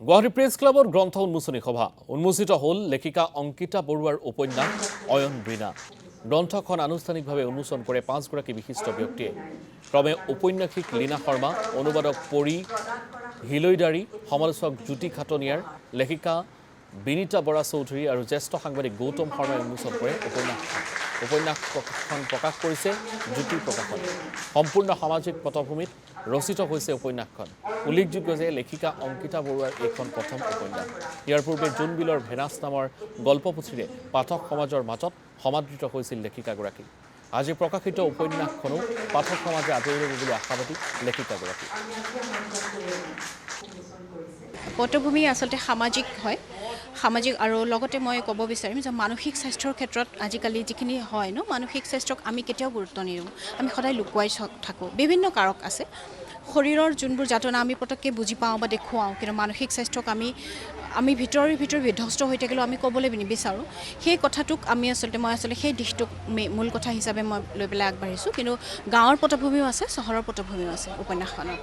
Guwahati press ক্লাবৰ গ্ৰন্থ উন্মোচনী সভা উন্মোচিত হ'ল লেখিকা অংকিতা বৰুৱাৰ উপন্যাস অয়ন বীণা। গ্ৰন্থখন আনুষ্ঠানিকভাৱে উন্মোচন কৰে 5গৰাকী বিশিষ্ট ব্যক্তিয়ে। ক্ৰমে ঔপন্যাসিক লীনা শৰ্মা, অনুবাদক পৰি হিলৈদাৰী, সমালোচক জ্যোতি খাটনিয়াৰ, লেখিকা বিনীতা বৰা চৌধুৰী আৰু জ্যেষ্ঠ সাংবাদিক গৌতম শৰ্মাই উন্মোচন কৰে উপন্যাসখন প্ৰকাশ কৰিছে জ্যোতি প্ৰকাশনে। সম্পূৰ্ণ সামাজিক পটভূমিত ৰচিত হৈছে উপন্যাসখন। উল্লেখযোগ্য যে লেখিকা অংকিতা বৰুৱাৰ এইখন প্ৰথম উপন্যাস। ইয়াৰ পূৰ্বে জোনবিলৰ ভেনাছ নামৰ গল্পপুথিৰে পাঠক সমাজৰ মাজত সমাদৃত হৈছিল লেখিকাগৰাকী। আজি প্ৰকাশিত উপন্যাসখনো পাঠক সমাজে আদৰি ল'ব বুলি আশাবাদী লেখিকাগৰাকী। পটভূমি আচলতে সামাজিক হয়, সামাজিক আৰু লগতে মই ক'ব বিচাৰিম যে মানসিক স্বাস্থ্যৰ ক্ষেত্ৰত আজিকালি যিখিনি হয় মানসিক স্বাস্থ্যক আমি কেতিয়াও গুৰুত্ব নিদিওঁ, আমি সদায় লুকুৱাই থাকোঁ। বিভিন্ন কাৰক আছে, শৰীৰৰ যোনবোৰ যাতনা আমি পটককৈ বুজি পাওঁ বা দেখুৱাওঁ, কিন্তু মানসিক স্বাস্থ্যক আমি ভিতৰি বিধ্বস্ত হৈ থাকিলেও আমি ক'বলৈ নিবিচাৰোঁ। সেই কথাটোক মই আচলতে সেই দিশটোক মূল কথা হিচাপে মই লৈ পেলাই আগবাঢ়িছোঁ। কিন্তু গাঁৱৰ পটভূমিও আছে, চহৰৰ পটভূমিও আছে উপন্যাসখনত।